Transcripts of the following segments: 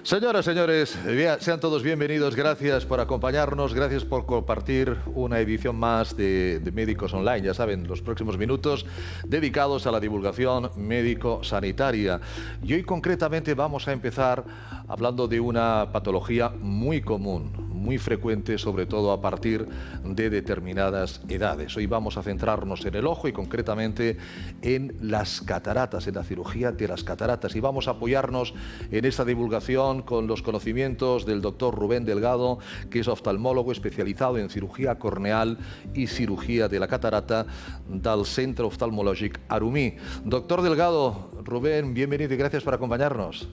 Señoras, señores, sean todos bienvenidos. Gracias por acompañarnos, gracias por compartir una edición más de Médicos Online. Ya saben, los próximos minutos dedicados a la divulgación médico-sanitaria. Y hoy concretamente vamos a empezar hablando de una patología muy común, muy frecuente, sobre todo a partir de determinadas edades. Hoy vamos a centrarnos en el ojo y concretamente en las cataratas, en la cirugía de las cataratas. Y vamos a apoyarnos en esta divulgación con los conocimientos del doctor Rubén Delgado, que es oftalmólogo especializado en cirugía corneal y cirugía de la catarata del Centre Oftalmològic Arumí. Doctor Delgado, Rubén, bienvenido y gracias por acompañarnos.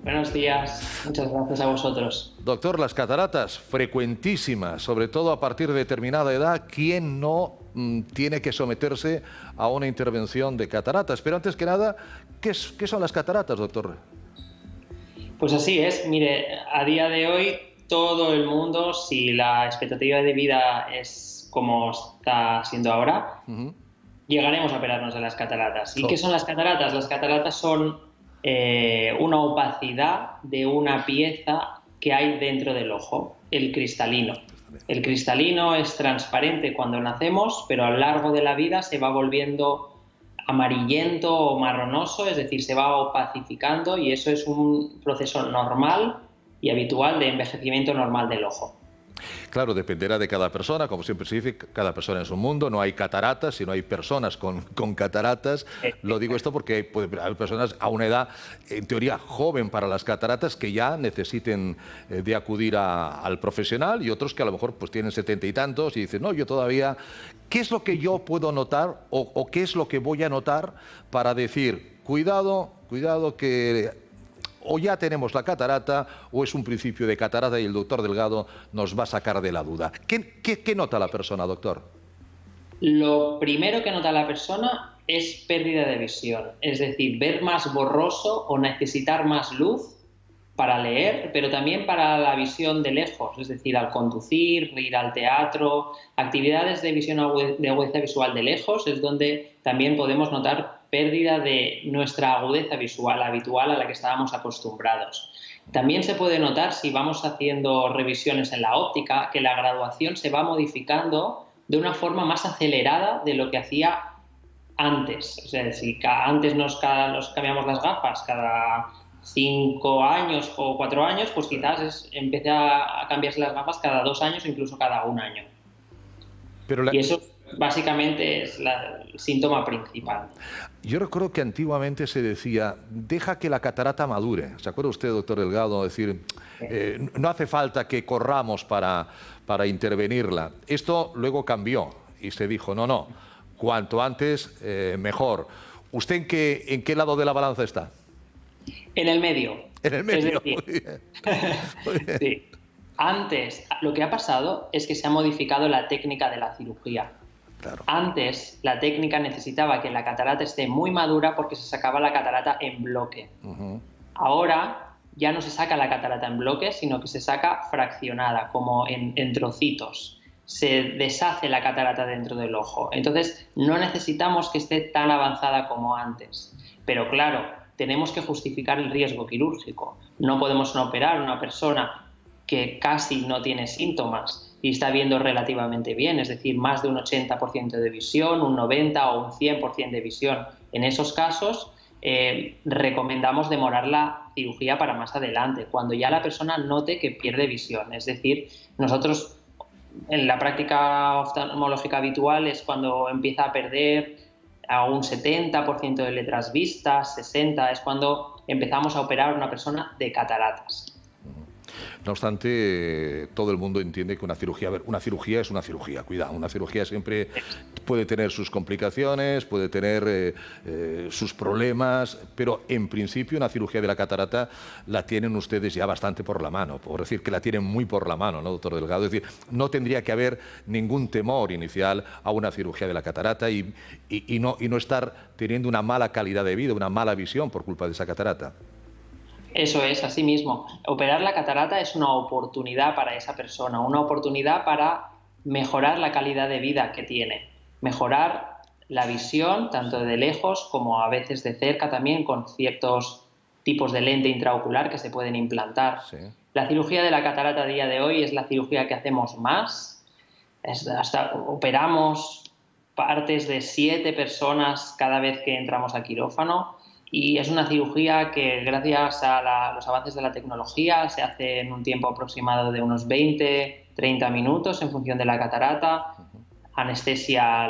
Buenos días, muchas gracias a vosotros. Doctor, las cataratas, frecuentísimas, sobre todo a partir de determinada edad. ¿Quién no tiene que someterse a una intervención de cataratas? Pero antes que nada, ¿qué son las cataratas, doctor? Pues así es, mire, a día de hoy todo el mundo, si la expectativa de vida es como está siendo ahora, llegaremos a operarnos de las cataratas. ¿Y qué son las cataratas? Las cataratas son una opacidad de una pieza que hay dentro del ojo, el cristalino. El cristalino es transparente cuando nacemos, pero a lo largo de la vida se va volviendo amarillento o marronoso, es decir, se va opacificando, y eso es un proceso normal y habitual de envejecimiento normal del ojo. Claro, dependerá de cada persona, como siempre se dice, cada persona es un mundo, no hay cataratas, sino hay personas con cataratas. Lo digo esto porque hay personas a una edad, en teoría, joven para las cataratas, que ya necesiten de acudir al profesional, y otros que a lo mejor pues tienen 70 y tantos y dicen, no, yo todavía... ¿Qué es lo que yo puedo notar o qué es lo que voy a notar para decir, cuidado que... o ya tenemos la catarata o es un principio de catarata y el doctor Delgado nos va a sacar de la duda? ¿Qué nota la persona, doctor? Lo primero que nota la persona es pérdida de visión, es decir, ver más borroso o necesitar más luz para leer, pero también para la visión de lejos, es decir, al conducir, ir al teatro, actividades de visión de agudeza visual de lejos es donde también podemos notar pérdida de nuestra agudeza visual habitual a la que estábamos acostumbrados. También se puede notar, si vamos haciendo revisiones en la óptica, que la graduación se va modificando de una forma más acelerada de lo que hacía antes. O sea, si antes nos cambiamos las gafas cada 5 años o 4 años, pues quizás empiece a cambiarse las gafas cada 2 años, incluso cada 1 año. Y eso básicamente es el síntoma principal. Yo recuerdo que antiguamente se decía, deja que la catarata madure. ¿Se acuerda usted, doctor Delgado? Es decir, no hace falta que corramos para intervenirla. Esto luego cambió y se dijo, no, cuanto antes mejor. ¿Usted en qué lado de la balanza está? En el medio. En el medio. Es decir, muy bien. Sí. Antes, lo que ha pasado es que se ha modificado la técnica de la cirugía. Claro. Antes, la técnica necesitaba que la catarata esté muy madura porque se sacaba la catarata en bloque. Ahora ya no se saca la catarata en bloque, sino que se saca fraccionada, como en trocitos. Se deshace la catarata dentro del ojo. Entonces, no necesitamos que esté tan avanzada como antes. Pero claro, tenemos que justificar el riesgo quirúrgico. No podemos operar a una persona que casi no tiene síntomas y está viendo relativamente bien, es decir, más de un 80% de visión, un 90% o un 100% de visión. En esos casos, recomendamos demorar la cirugía para más adelante, cuando ya la persona note que pierde visión. Es decir, nosotros en la práctica oftalmológica habitual es cuando empieza a perder a un 70% de letras vistas, 60%, es cuando empezamos a operar a una persona de cataratas. No obstante, todo el mundo entiende que una cirugía es una cirugía. Cuidado, una cirugía siempre puede tener sus complicaciones, puede tener sus problemas, pero en principio una cirugía de la catarata la tienen ustedes ya bastante por la mano, por decir que la tienen muy por la mano, ¿no, doctor Delgado? Es decir, no tendría que haber ningún temor inicial a una cirugía de la catarata y no estar teniendo una mala calidad de vida, una mala visión por culpa de esa catarata. Eso es, así mismo. Operar la catarata es una oportunidad para esa persona, una oportunidad para mejorar la calidad de vida que tiene, mejorar la visión, tanto de lejos como a veces de cerca también, con ciertos tipos de lente intraocular que se pueden implantar. Sí. La cirugía de la catarata a día de hoy es la cirugía que hacemos más. Hasta operamos partes de 7 personas cada vez que entramos a quirófano, y es una cirugía que, gracias a los avances de la tecnología, se hace en un tiempo aproximado de unos 20-30 minutos en función de la catarata. Anestesia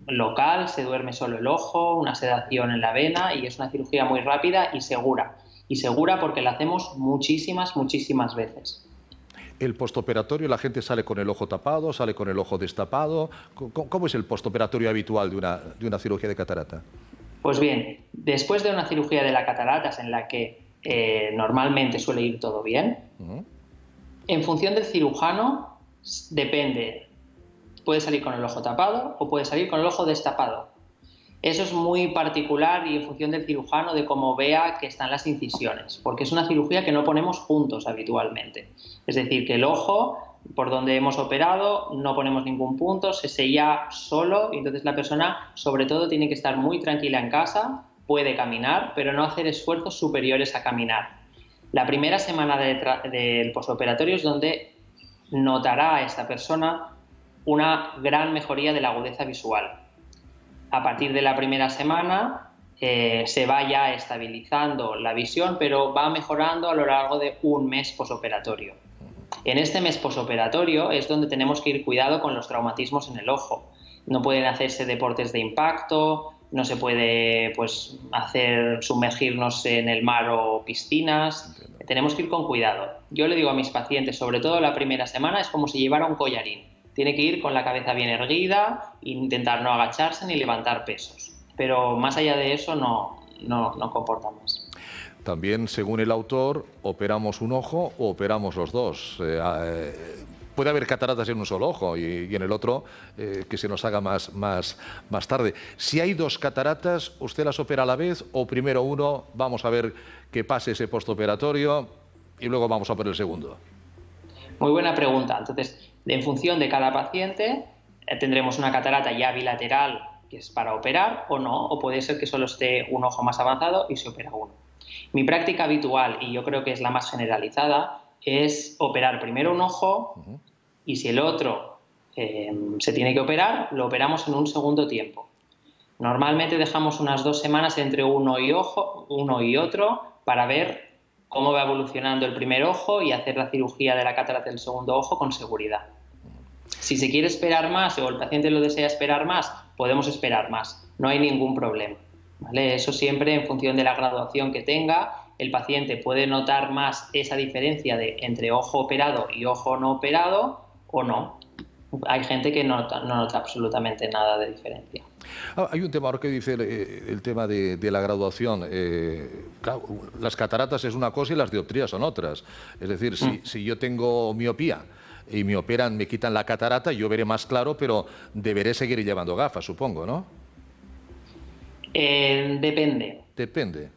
local, se duerme solo el ojo, una sedación en la vena, y es una cirugía muy rápida y segura. Y segura porque la hacemos muchísimas veces. El postoperatorio, la gente sale con el ojo tapado, sale con el ojo destapado. ¿Cómo es el postoperatorio habitual de una cirugía de catarata? Pues bien, después de una cirugía de la catarata en la que normalmente suele ir todo bien, en función del cirujano depende. Puede salir con el ojo tapado o puede salir con el ojo destapado. Eso es muy particular y en función del cirujano, de cómo vea que están las incisiones, porque es una cirugía que no ponemos juntos habitualmente. Es decir, que el ojo, por donde hemos operado, no ponemos ningún punto, se sella solo, y entonces la persona, sobre todo, tiene que estar muy tranquila en casa, puede caminar, pero no hacer esfuerzos superiores a caminar. La primera semana del postoperatorio es donde notará a esta persona una gran mejoría de la agudeza visual. A partir de la primera semana se va ya estabilizando la visión, pero va mejorando a lo largo de un mes posoperatorio. En este mes posoperatorio es donde tenemos que ir cuidado con los traumatismos en el ojo. No pueden hacerse deportes de impacto, no se puede sumergirnos en el mar o piscinas. Tenemos que ir con cuidado. Yo le digo a mis pacientes, sobre todo la primera semana, es como si llevara un collarín. Tiene que ir con la cabeza bien erguida e intentar no agacharse ni levantar pesos. Pero más allá de eso no comporta más. También, según el autor, operamos un ojo o operamos los dos. Puede haber cataratas en un solo ojo y en el otro que se nos haga más tarde. Si hay 2 cataratas, ¿usted las opera a la vez o primero uno, vamos a ver que pase ese postoperatorio y luego vamos a por el segundo? Muy buena pregunta. Entonces, en función de cada paciente, tendremos una catarata ya bilateral, que es para operar o no, o puede ser que solo esté un ojo más avanzado y se opera uno. Mi práctica habitual, y yo creo que es la más generalizada, es operar primero un ojo y si el otro se tiene que operar, lo operamos en un segundo tiempo. Normalmente dejamos unas 2 semanas entre uno y otro para ver cómo va evolucionando el primer ojo y hacer la cirugía de la catarata del segundo ojo con seguridad. Si se quiere esperar más o el paciente lo desea esperar más, podemos esperar más, no hay ningún problema, ¿vale? Eso siempre en función de la graduación que tenga. El paciente puede notar más esa diferencia entre ojo operado y ojo no operado o no. Hay gente que no nota absolutamente nada de diferencia. Hay un tema ahora que dice el tema de la graduación. Claro, las cataratas es una cosa y las dioptrías son otras. Es decir, si yo tengo miopía y me operan, me quitan la catarata, yo veré más claro, pero deberé seguir llevando gafas, supongo, ¿no? Depende. Depende.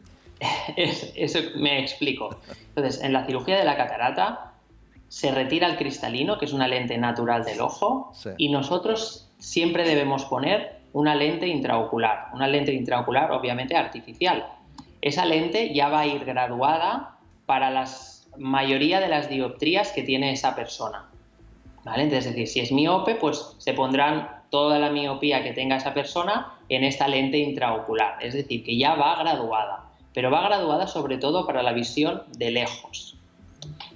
Eso me explico. Entonces, en la cirugía de la catarata se retira el cristalino, que es una lente natural del ojo, sí. Y nosotros siempre debemos poner una lente intraocular obviamente artificial. Esa lente ya va a ir graduada para la mayoría de las dioptrías que tiene esa persona, ¿vale? Entonces, es decir, si es miope, pues se pondrán toda la miopía que tenga esa persona en esta lente intraocular, es decir, que ya va graduada, pero va graduada sobre todo para la visión de lejos.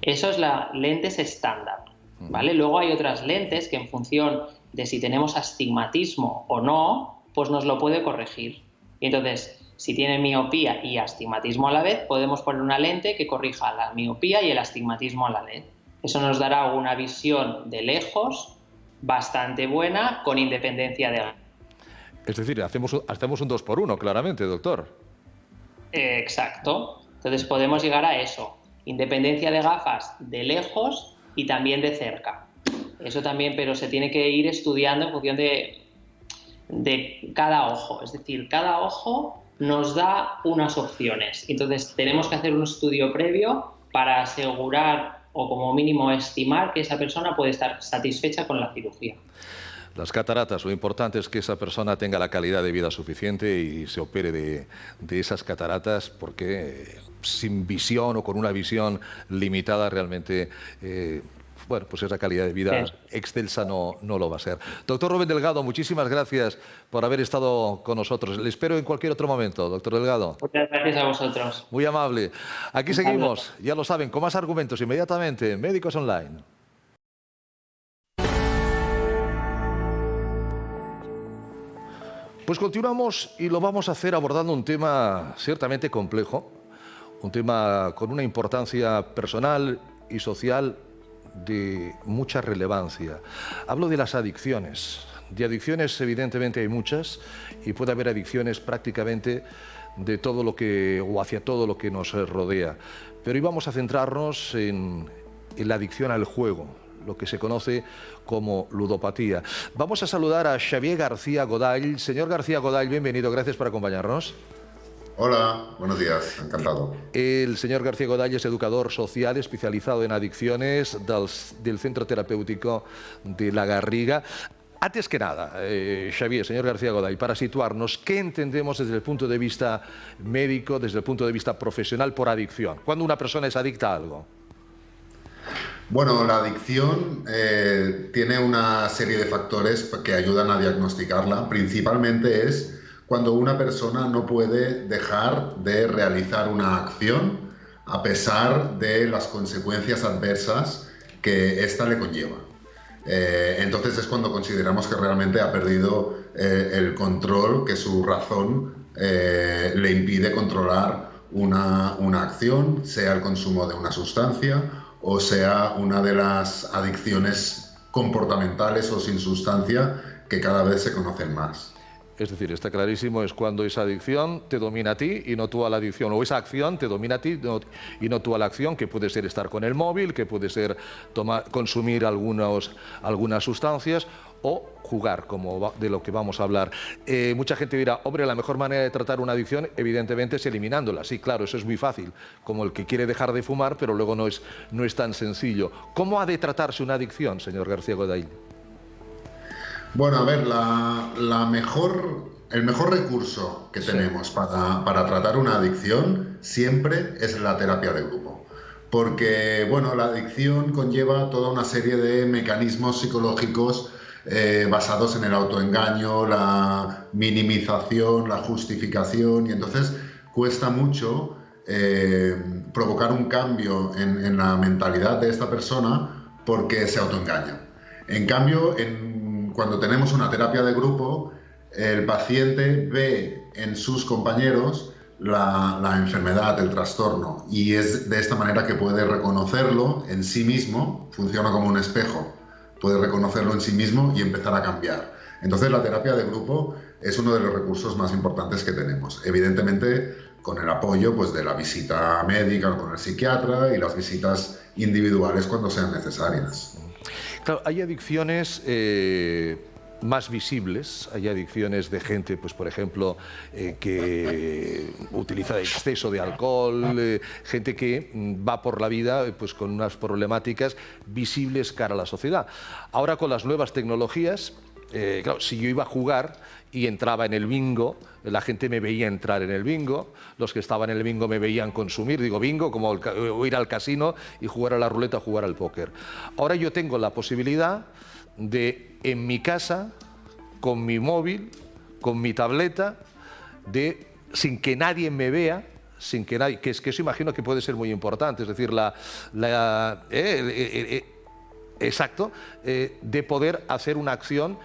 Eso es la lentes estándar, ¿vale? Luego hay otras lentes que en función de si tenemos astigmatismo o no, pues nos lo puede corregir. Y entonces, si tiene miopía y astigmatismo a la vez, podemos poner una lente que corrija la miopía y el astigmatismo a la vez. Eso nos dará una visión de lejos bastante buena, con independencia de... Es decir, hacemos un 2x1, claramente, doctor. Exacto. Entonces podemos llegar a eso. Independencia de gafas de lejos y también de cerca. Eso también, pero se tiene que ir estudiando en función de cada ojo. Es decir, cada ojo nos da unas opciones. Entonces tenemos que hacer un estudio previo para asegurar o como mínimo estimar que esa persona puede estar satisfecha con la cirugía. Las cataratas, lo importante es que esa persona tenga la calidad de vida suficiente y se opere de esas cataratas, porque sin visión o con una visión limitada realmente... bueno, pues esa calidad de vida excelsa no lo va a ser. Doctor Rubén Delgado, muchísimas gracias por haber estado con nosotros. Le espero en cualquier otro momento, doctor Delgado. Muchas gracias a vosotros. Muy amable. Aquí seguimos, ya lo saben, con más argumentos inmediatamente en Médicos Online. Pues continuamos y lo vamos a hacer abordando un tema ciertamente complejo, un tema con una importancia personal y social de mucha relevancia. Hablo de las adicciones. De adicciones evidentemente hay muchas y puede haber adicciones prácticamente de todo lo que o hacia todo lo que nos rodea. Pero hoy vamos a centrarnos en la adicción al juego, lo que se conoce como ludopatía. Vamos a saludar a Xavier García Godall. Señor García Godall, bienvenido, gracias por acompañarnos. Hola, buenos días, encantado. El señor García Godall es educador social especializado en adicciones del Centro Terapéutico de La Garriga. Antes que nada, Xavier, señor García Godall, para situarnos, ¿qué entendemos desde el punto de vista médico, desde el punto de vista profesional por adicción? ¿Cuándo una persona es adicta a algo? Bueno, la adicción tiene una serie de factores que ayudan a diagnosticarla. Principalmente es cuando una persona no puede dejar de realizar una acción a pesar de las consecuencias adversas que ésta le conlleva. Entonces es cuando consideramos que realmente ha perdido el control, que su razón le impide controlar una acción, sea el consumo de una sustancia o sea una de las adicciones comportamentales o sin sustancia que cada vez se conocen más. Es decir, está clarísimo, es cuando esa adicción te domina a ti y no tú a la adicción, o esa acción te domina a ti y no tú a la acción, que puede ser estar con el móvil, que puede ser consumir algunas sustancias o jugar, como de lo que vamos a hablar. Mucha gente dirá, hombre, la mejor manera de tratar una adicción evidentemente es eliminándola. Sí, claro, eso es muy fácil, como el que quiere dejar de fumar, pero luego no es tan sencillo. ¿Cómo ha de tratarse una adicción, señor García Godall? Bueno, a ver, el mejor recurso que tenemos para tratar una adicción siempre es la terapia de grupo. Porque, bueno, la adicción conlleva toda una serie de mecanismos psicológicos basados en el autoengaño, la minimización, la justificación, y entonces cuesta mucho provocar un cambio en la mentalidad de esta persona porque se autoengaña. En cambio, cuando tenemos una terapia de grupo, el paciente ve en sus compañeros la enfermedad, el trastorno, y es de esta manera que puede reconocerlo en sí mismo, funciona como un espejo, puede reconocerlo en sí mismo y empezar a cambiar. Entonces la terapia de grupo es uno de los recursos más importantes que tenemos, evidentemente con el apoyo pues, de la visita médica con el psiquiatra y las visitas individuales cuando sean necesarias. Claro, hay adicciones más visibles, hay adicciones de gente, pues por ejemplo, que utiliza exceso de alcohol, gente que va por la vida pues con unas problemáticas visibles cara a la sociedad. Ahora con las nuevas tecnologías, claro, si yo iba a jugar y entraba en el bingo, la gente me veía entrar en el bingo, los que estaban en el bingo me veían consumir, digo bingo, como ir al casino y jugar a la ruleta, jugar al póker. Ahora yo tengo la posibilidad de, en mi casa, con mi móvil, con mi tableta, sin que nadie me vea, sin que nadie, que eso imagino que puede ser muy importante, es decir, exacto, de poder hacer una acción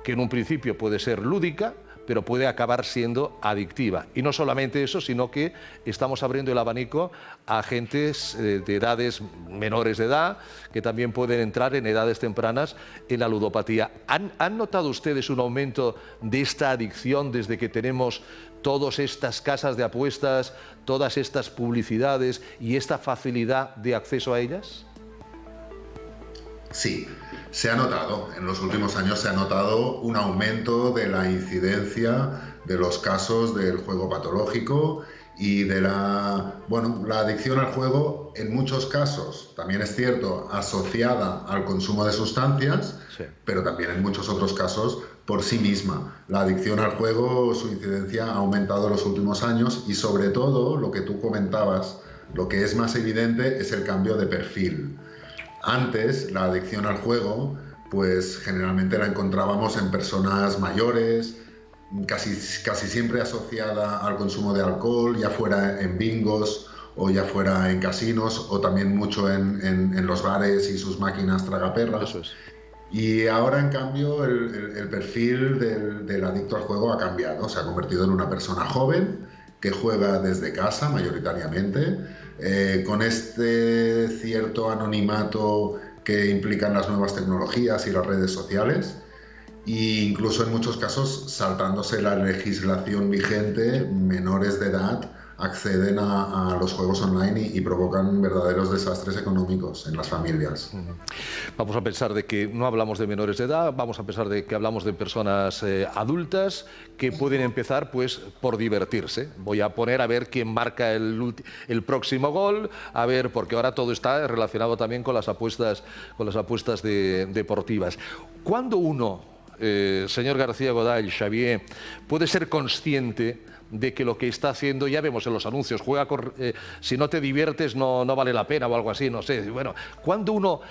que en un principio puede ser lúdica, pero puede acabar siendo adictiva. Y no solamente eso, sino que estamos abriendo el abanico a agentes de edades menores de edad, que también pueden entrar en edades tempranas en la ludopatía. ¿Han notado ustedes un aumento de esta adicción desde que tenemos todas estas casas de apuestas, todas estas publicidades y esta facilidad de acceso a ellas? Sí. Se ha notado, en los últimos años se ha notado un aumento de la incidencia de los casos del juego patológico y de la adicción al juego, en muchos casos, también es cierto, asociada al consumo de sustancias, sí, pero también en muchos otros casos por sí misma. La adicción al juego, su incidencia ha aumentado en los últimos años y sobre todo, lo que tú comentabas Lo que es más evidente es el cambio de perfil. Antes, la adicción al juego, pues generalmente la encontrábamos en personas mayores, casi siempre asociada al consumo de alcohol, ya fuera en bingos o ya fuera en casinos, o también mucho en los bares y sus máquinas tragaperras. Eso es. Y ahora, en cambio, el perfil del adicto al juego ha cambiado. Se ha convertido en una persona joven que juega desde casa mayoritariamente, con este cierto anonimato que implican las nuevas tecnologías y las redes sociales, e incluso en muchos casos saltándose la legislación vigente. Menores de edad acceden a los juegos online y provocan verdaderos desastres económicos en las familias. Vamos a pensar de que no hablamos de menores de edad, vamos a pensar de que hablamos de personas adultas que pueden empezar pues por divertirse. Voy a poner a ver quién marca el próximo gol, a ver, porque ahora todo está relacionado también con las apuestas deportivas. ¿Cuándo uno, señor García Goday, Xavier, puede ser consciente de que lo que está haciendo, ya vemos en los anuncios, si no te diviertes no vale la pena o algo así, no sé? Bueno, ¿cuándo uno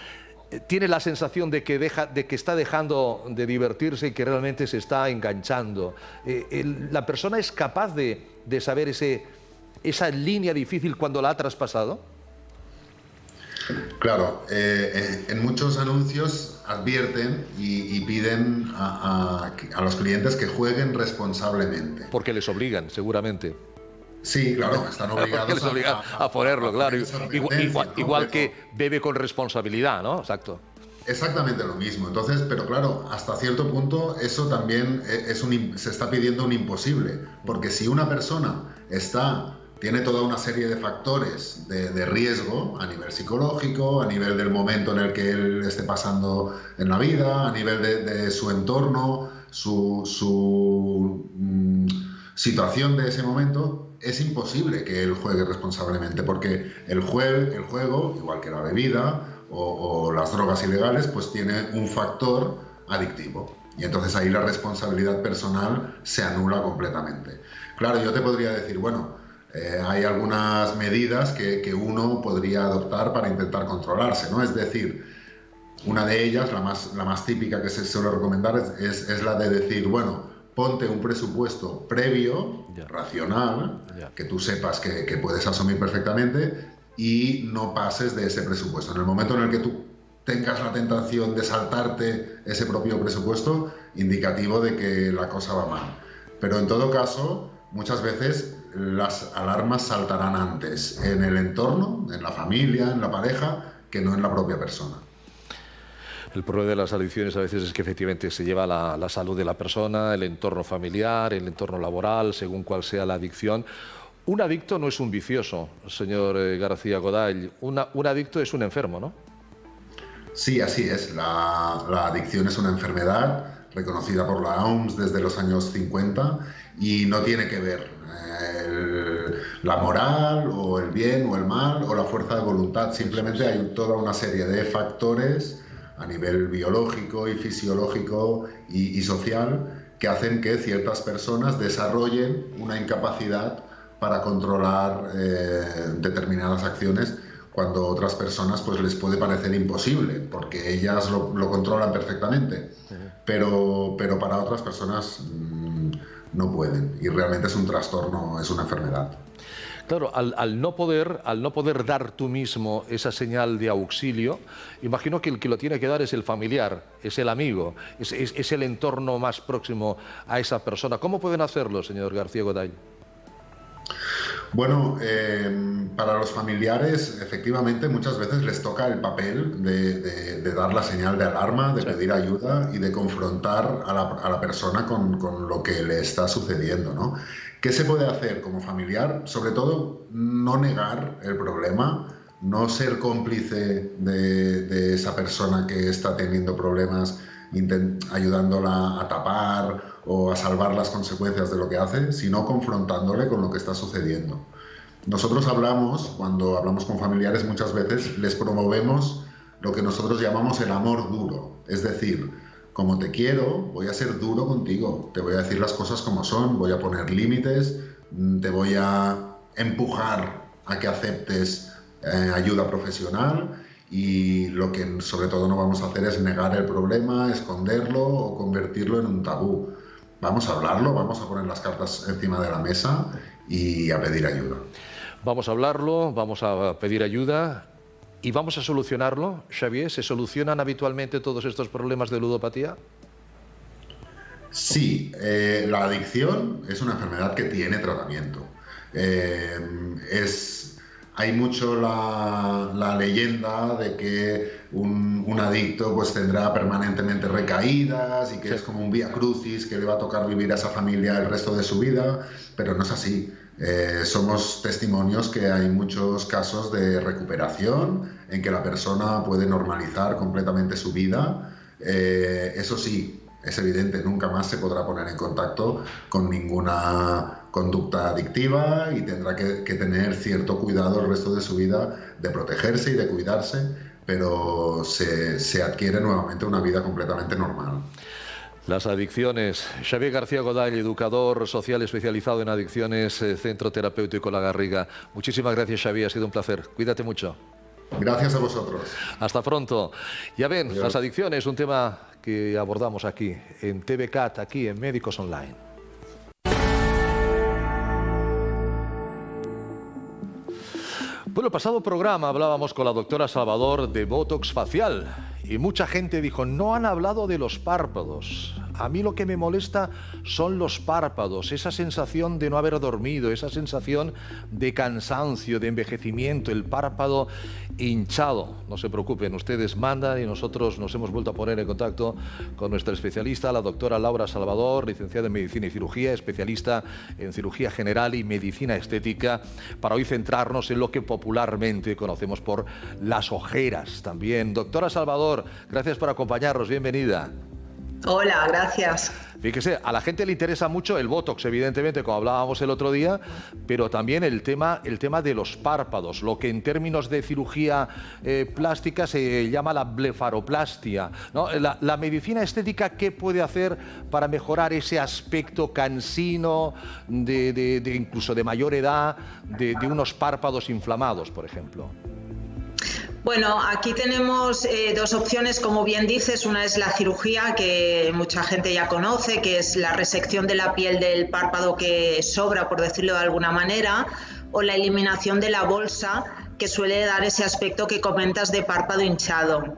tiene la sensación de que está dejando de divertirse y que realmente se está enganchando? ¿La persona es capaz de saber esa línea difícil cuando la ha traspasado? Claro, en muchos anuncios advierten y piden a los clientes que jueguen responsablemente. Porque les obligan, seguramente. Sí, claro, están obligados les obligan a ponerlo, claro. Igual que bebe con responsabilidad, ¿no? Exacto. Exactamente lo mismo. Entonces, pero claro, hasta cierto punto eso también se está pidiendo un imposible. Porque si una persona tiene toda una serie de factores de riesgo a nivel psicológico, a nivel del momento en el que él esté pasando en la vida, a nivel de su entorno, su situación de ese momento, es imposible que él juegue responsablemente, porque el juego, igual que la bebida o las drogas ilegales, pues tiene un factor adictivo. Y entonces ahí la responsabilidad personal se anula completamente. Claro, yo te podría decir, bueno, hay algunas medidas que uno podría adoptar para intentar controlarse, ¿no? Es decir, una de ellas, la más típica que se suele recomendar, es la de decir, bueno, ponte un presupuesto previo, racional, que tú sepas que puedes asumir perfectamente, y no pases de ese presupuesto. En el momento en el que tú tengas la tentación de saltarte ese propio presupuesto, indicativo de que la cosa va mal. Pero en todo caso, muchas veces las alarmas saltarán antes en el entorno, en la familia, en la pareja, que no en la propia persona. El problema de las adicciones a veces es que efectivamente se lleva la salud de la persona, el entorno familiar, el entorno laboral, según cuál sea la adicción. Un adicto no es un vicioso, señor García Goday. Un adicto es un enfermo, ¿no? Sí, así es. La adicción es una enfermedad reconocida por la OMS desde los años 50 y no tiene que ver la moral o el bien o el mal o la fuerza de voluntad. Simplemente hay toda una serie de factores a nivel biológico y fisiológico y social que hacen que ciertas personas desarrollen una incapacidad para controlar determinadas acciones, cuando otras personas pues les puede parecer imposible, porque ellas lo controlan perfectamente, pero para otras personas no pueden, y realmente es un trastorno, es una enfermedad. Claro, al no poder dar tú mismo esa señal de auxilio, imagino que el que lo tiene que dar es el familiar, es el amigo, es el entorno más próximo a esa persona. ¿Cómo pueden hacerlo, señor García Goday? Bueno, para los familiares, efectivamente, muchas veces les toca el papel de dar la señal de alarma, de pedir ayuda y de confrontar a la persona con lo que le está sucediendo, ¿no? ¿Qué se puede hacer como familiar? Sobre todo, no negar el problema, no ser cómplice de esa persona que está teniendo problemas, ayudándola a tapar o a salvar las consecuencias de lo que hace, sino confrontándole con lo que está sucediendo. Nosotros cuando hablamos con familiares, muchas veces les promovemos lo que nosotros llamamos el amor duro. Es decir, como te quiero, voy a ser duro contigo, te voy a decir las cosas como son, voy a poner límites, te voy a empujar a que aceptes ayuda profesional, y lo que sobre todo no vamos a hacer es negar el problema, esconderlo o convertirlo en un tabú. Vamos a hablarlo, vamos a poner las cartas encima de la mesa y a pedir ayuda. Vamos a hablarlo, vamos a pedir ayuda y vamos a solucionarlo. Xavier, ¿se solucionan habitualmente todos estos problemas de ludopatía? Sí, la adicción es una enfermedad que tiene tratamiento. Hay mucho la leyenda de que un adicto pues tendrá permanentemente recaídas y que es como un vía crucis que le va a tocar vivir a esa familia el resto de su vida, pero no es así. Somos testimonios que hay muchos casos de recuperación en que la persona puede normalizar completamente su vida. Eso sí, es evidente, nunca más se podrá poner en contacto con ninguna conducta adictiva y tendrá que tener cierto cuidado el resto de su vida de protegerse y de cuidarse, pero se adquiere nuevamente una vida completamente normal. Las adicciones. Xavier García Godall, educador social especializado en adicciones, Centro Terapéutico La Garriga. Muchísimas gracias, Xavier, ha sido un placer. Cuídate mucho. Gracias a vosotros. Hasta pronto. Ya ven, Adiós. Las adicciones, un tema que abordamos aquí, en TVCAT, aquí en Médicos Online. Bueno, el pasado programa hablábamos con la doctora Salvador de Botox facial y mucha gente dijo, no han hablado de los párpados. A mí lo que me molesta son los párpados, esa sensación de no haber dormido, esa sensación de cansancio, de envejecimiento, el párpado hinchado. No se preocupen, ustedes mandan y nosotros nos hemos vuelto a poner en contacto con nuestra especialista, la doctora Laura Salvador, licenciada en Medicina y Cirugía, especialista en Cirugía General y Medicina Estética, para hoy centrarnos en lo que popularmente conocemos por las ojeras también. Doctora Salvador, gracias por acompañarnos, bienvenida. Hola, gracias. Fíjese, a la gente le interesa mucho el Botox, evidentemente, como hablábamos el otro día, pero también el tema de los párpados, lo que en términos de cirugía plástica se llama la blefaroplastia, ¿no? La medicina estética, ¿qué puede hacer para mejorar ese aspecto cansino, incluso de mayor edad, de unos párpados inflamados, por ejemplo? Bueno, aquí tenemos dos opciones, como bien dices. Una es la cirugía, que mucha gente ya conoce, que es la resección de la piel del párpado que sobra, por decirlo de alguna manera, o la eliminación de la bolsa, que suele dar ese aspecto que comentas de párpado hinchado.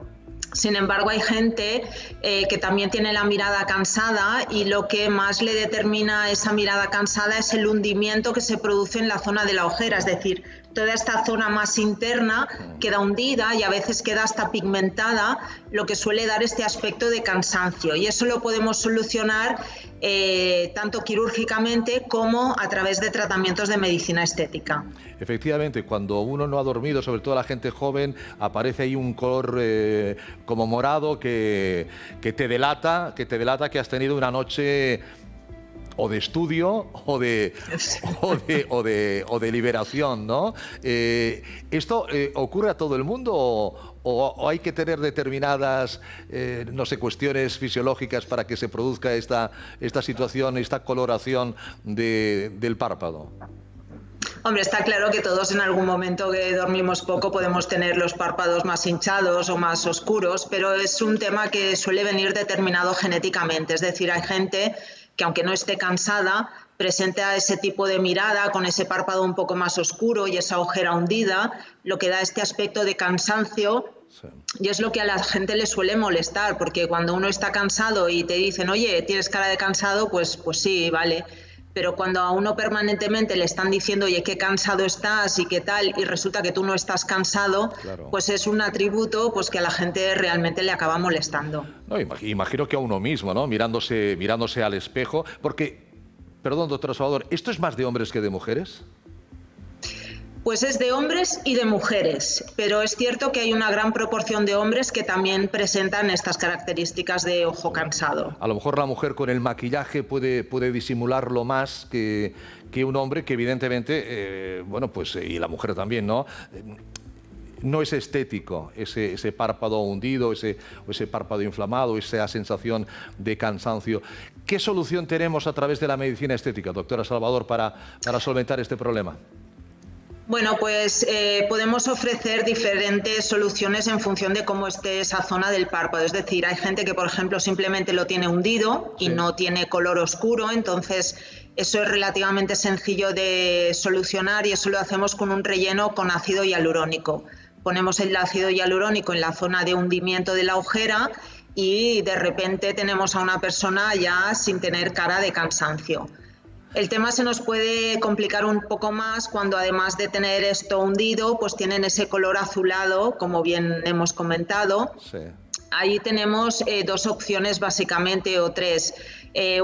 Sin embargo, hay gente que también tiene la mirada cansada y lo que más le determina esa mirada cansada es el hundimiento que se produce en la zona de la ojera, es decir, toda esta zona más interna queda hundida y a veces queda hasta pigmentada, lo que suele dar este aspecto de cansancio. Y eso lo podemos solucionar tanto quirúrgicamente como a través de tratamientos de medicina estética. Efectivamente, cuando uno no ha dormido, sobre todo la gente joven, aparece ahí un color como morado que te delata que has tenido una noche o de estudio o de liberación, ¿no? ¿Esto ocurre a todo el mundo o hay que tener determinadas, no sé, cuestiones fisiológicas para que se produzca esta situación, esta coloración del párpado? Hombre, está claro que todos en algún momento que dormimos poco podemos tener los párpados más hinchados o más oscuros, pero es un tema que suele venir determinado genéticamente. Es decir, hay gente que aunque no esté cansada, presenta ese tipo de mirada con ese párpado un poco más oscuro y esa ojera hundida, lo que da este aspecto de cansancio. Sí. Y es lo que a la gente le suele molestar, porque cuando uno está cansado y te dicen, oye, ¿tienes cara de cansado? Pues sí, vale. Pero cuando a uno permanentemente le están diciendo, oye, qué cansado estás y qué tal, y resulta que tú no estás cansado, claro, pues es un atributo pues que a la gente realmente le acaba molestando. No, imagino que a uno mismo, ¿no? Mirándose al espejo, porque, perdón, doctora Salvador, ¿esto es más de hombres que de mujeres? Pues es de hombres y de mujeres, pero es cierto que hay una gran proporción de hombres que también presentan estas características de ojo cansado. A lo mejor la mujer con el maquillaje puede disimularlo más que un hombre que evidentemente, bueno, pues y la mujer también, ¿no? No es estético ese párpado hundido, ese párpado inflamado, esa sensación de cansancio. ¿Qué solución tenemos a través de la medicina estética, doctora Salvador, para solventar este problema? Bueno, pues podemos ofrecer diferentes soluciones en función de cómo esté esa zona del párpado. Es decir, hay gente que, por ejemplo, simplemente lo tiene hundido y no tiene color oscuro, entonces eso es relativamente sencillo de solucionar y eso lo hacemos con un relleno con ácido hialurónico. Ponemos el ácido hialurónico en la zona de hundimiento de la ojera y de repente tenemos a una persona ya sin tener cara de cansancio. El tema se nos puede complicar un poco más cuando, además de tener esto hundido, pues tienen ese color azulado, como bien hemos comentado. Sí. Ahí tenemos dos opciones básicamente, o tres.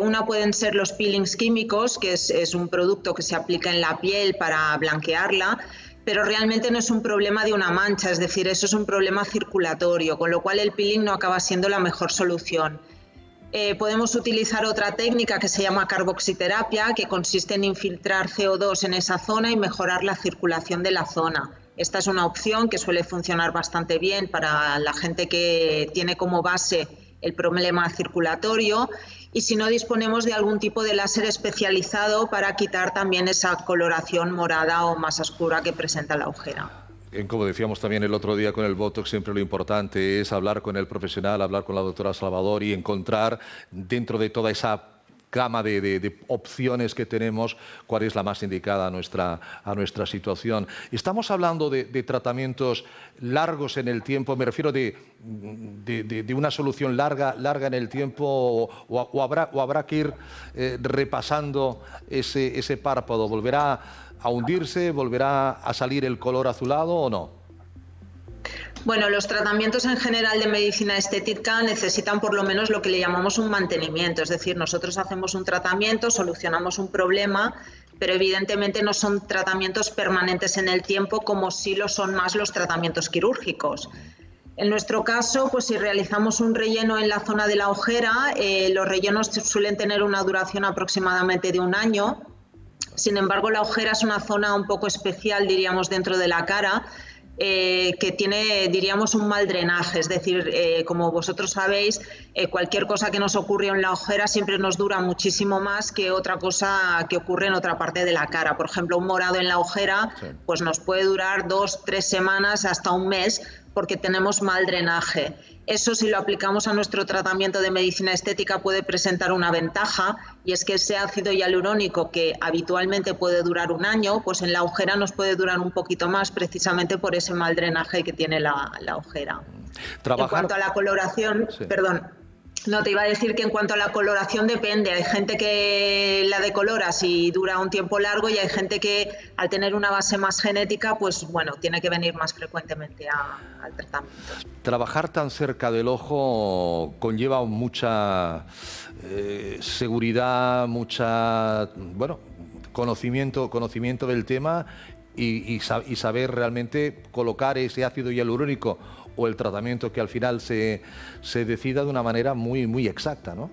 Una pueden ser los peelings químicos, que es un producto que se aplica en la piel para blanquearla, pero realmente no es un problema de una mancha, es decir, eso es un problema circulatorio, con lo cual el peeling no acaba siendo la mejor solución. Podemos utilizar otra técnica que se llama carboxiterapia, que consiste en infiltrar CO2 en esa zona y mejorar la circulación de la zona. Esta es una opción que suele funcionar bastante bien para la gente que tiene como base el problema circulatorio, y si no disponemos de algún tipo de láser especializado para quitar también esa coloración morada o más oscura que presenta la ojera. Como decíamos también el otro día con el Botox, siempre lo importante es hablar con el profesional, hablar con la doctora Salvador y encontrar dentro de toda esa gama de opciones que tenemos cuál es la más indicada a nuestra situación. Estamos hablando de tratamientos largos en el tiempo, me refiero de una solución larga en el tiempo, o habrá que ir repasando ese párpado. ¿Volverá a hundirse? ¿Volverá a salir el color azulado o no? Bueno, los tratamientos en general de medicina estética necesitan por lo menos lo que le llamamos un mantenimiento. Es decir, nosotros hacemos un tratamiento, solucionamos un problema, pero evidentemente no son tratamientos permanentes en el tiempo como sí lo son más los tratamientos quirúrgicos. En nuestro caso, pues si realizamos un relleno en la zona de la ojera, los rellenos suelen tener una duración aproximadamente de 1 año. Sin embargo, la ojera es una zona un poco especial, diríamos, dentro de la cara, que tiene, diríamos, un mal drenaje. Es decir, como vosotros sabéis, cualquier cosa que nos ocurre en la ojera siempre nos dura muchísimo más que otra cosa que ocurre en otra parte de la cara. Por ejemplo, un morado en la ojera pues nos puede durar 2, 3 semanas, hasta 1 mes, porque tenemos mal drenaje. Eso, si lo aplicamos a nuestro tratamiento de medicina estética, puede presentar una ventaja, y es que ese ácido hialurónico, que habitualmente puede durar 1 año, pues en la ojera nos puede durar un poquito más, precisamente por ese mal drenaje que tiene la ojera. En cuanto a la coloración, perdón, no, te iba a decir que en cuanto a la coloración depende. Hay gente que la decolora si dura un tiempo largo, y hay gente que, al tener una base más genética, pues bueno, tiene que venir más frecuentemente al tratamiento. Trabajar tan cerca del ojo conlleva mucha seguridad, mucha, bueno, conocimiento del tema y saber realmente colocar ese ácido hialurónico o el tratamiento que al final se decida de una manera muy exacta, ¿no?